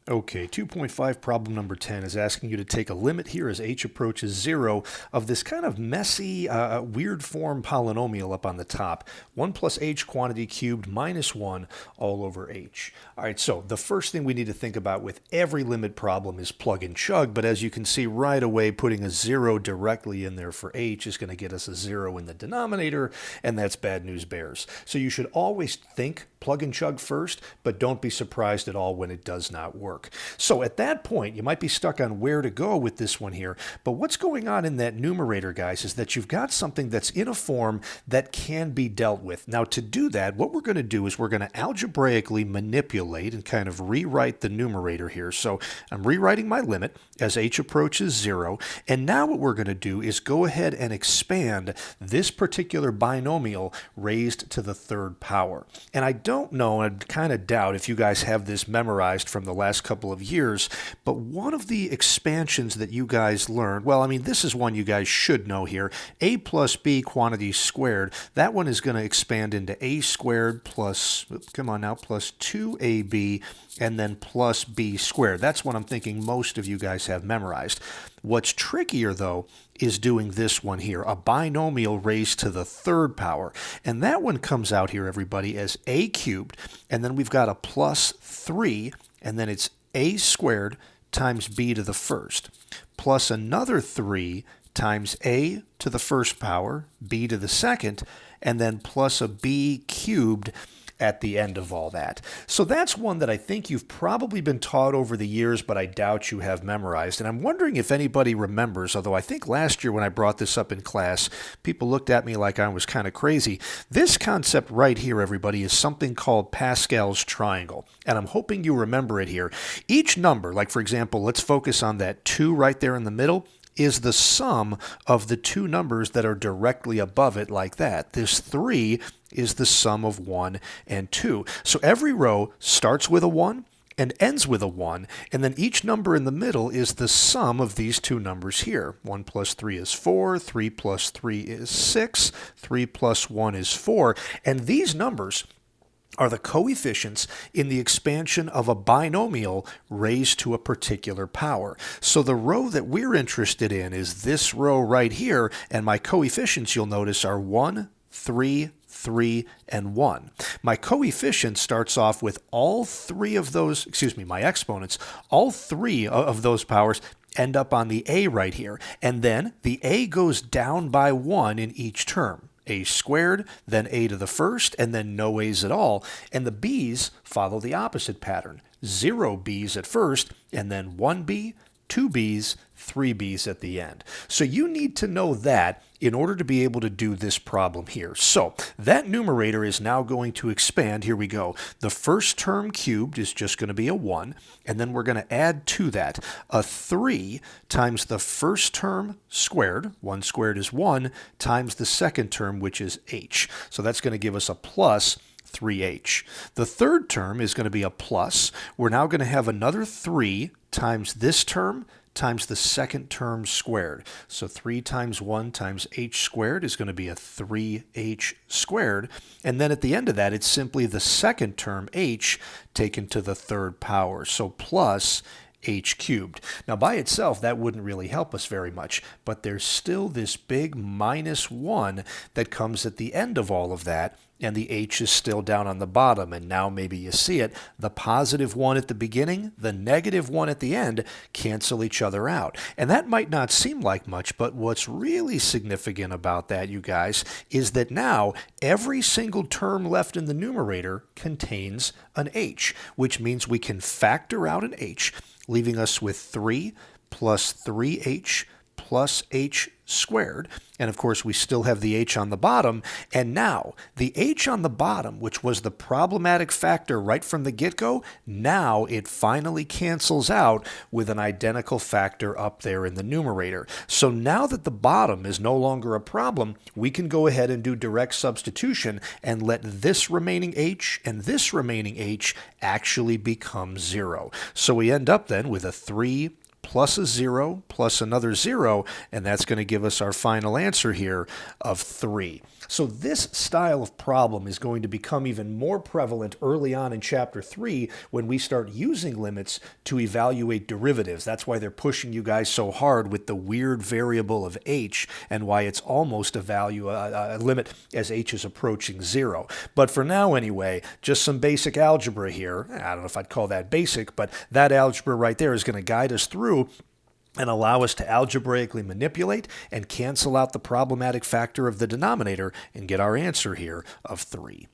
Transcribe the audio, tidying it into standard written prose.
Okay, 2.5 problem number 10 is asking you to take a limit here as h approaches 0 of this kind of messy, weird form polynomial up on the top. 1 plus h quantity cubed minus 1 all over h. All right, so the first thing we need to think about with every limit problem is plug and chug, but as you can see right away, putting a 0 directly in there for h is going to get us a 0 in the denominator, and that's bad news bears. So you should always think plug and chug first, but don't be surprised at all when it does not work. So at that point, you might be stuck on where to go with this one here, but what's going on in that numerator, guys, is that you've got something that's in a form that can be dealt with. Now, to do that, what we're going to do is we're going to algebraically manipulate and kind of rewrite the numerator here. So I'm rewriting my limit as h approaches 0, and now what we're going to do is go ahead and expand this particular binomial raised to the third power. And I don't know, and I kind of doubt if you guys have this memorized from the last couple of years, but one of the expansions that you guys learned, well, I mean, this is one you guys should know here, a plus b quantity squared, that one is going to expand into a squared plus, come on now, plus 2ab, and then plus b squared. That's what I'm thinking most of you guys have memorized. What's trickier, though, is doing this one here, a binomial raised to the third power. And that one comes out here, everybody, as a cubed, and then we've got a plus 3, and then it's a squared times b to the first, plus another 3 times a to the first power, b to the second, and then plus a b cubed at the end of all that. So that's one that I think you've probably been taught over the years, but I doubt you have memorized. And I'm wondering if anybody remembers, although I think last year when I brought this up in class, people looked at me like I was kind of crazy. This concept right here, everybody, is something called Pascal's triangle. And I'm hoping you remember it here. Each number, like for example, let's focus on that 2 right there in the middle, is the sum of the two numbers that are directly above it like that. This 3 is the sum of 1 and 2. So every row starts with a 1 and ends with a 1, and then each number in the middle is the sum of these two numbers here. 1 plus 3 is 4, 3 plus 3 is 6, 3 plus 1 is 4, and these numbers are the coefficients in the expansion of a binomial raised to a particular power. So the row that we're interested in is this row right here, and my coefficients, you'll notice, are 1, 3, 3, and 1. My coefficient starts off with all three of those, my exponents, all three of those powers end up on the a right here, and then the a goes down by 1 in each term. A squared, then a to the first, and then no a's at all. And the b's follow the opposite pattern. 0 b's at first, and then 1 b, 2 b's, 3 b's at the end. So you need to know that in order to be able to do this problem here. So that numerator is now going to expand. Here we go. The first term cubed is just going to be a 1, and then we're going to add to that a 3 times the first term squared, 1 squared is 1, times the second term, which is h. So that's going to give us a plus 3h. The third term is going to be a plus. We're now going to have another 3 times this term times the second term squared. So 3 times 1 times h squared is going to be a 3h squared. And then at the end of that, it's simply the second term h taken to the third power. So plus h cubed. Now by itself, that wouldn't really help us very much, but there's still this big minus 1 that comes at the end of all of that, and the h is still down on the bottom, and now maybe you see it. The positive 1 at the beginning, the negative 1 at the end cancel each other out. And that might not seem like much, but what's really significant about that, you guys, is that now every single term left in the numerator contains an h, which means we can factor out an h, leaving us with 3 plus 3h plus h squared. And of course, we still have the h on the bottom. And now, the h on the bottom, which was the problematic factor right from the get-go, now it finally cancels out with an identical factor up there in the numerator. So now that the bottom is no longer a problem, we can go ahead and do direct substitution and let this remaining h and this remaining h actually become 0. So we end up then with a 3 plus a 0 plus another 0, and that's going to give us our final answer here of 3. So this style of problem is going to become even more prevalent early on in Chapter 3 when we start using limits to evaluate derivatives. That's why they're pushing you guys so hard with the weird variable of h and why it's almost a limit as h is approaching 0. But for now anyway, just some basic algebra here. I don't know if I'd call that basic, but that algebra right there is going to guide us through and allow us to algebraically manipulate and cancel out the problematic factor of the denominator and get our answer here of 3.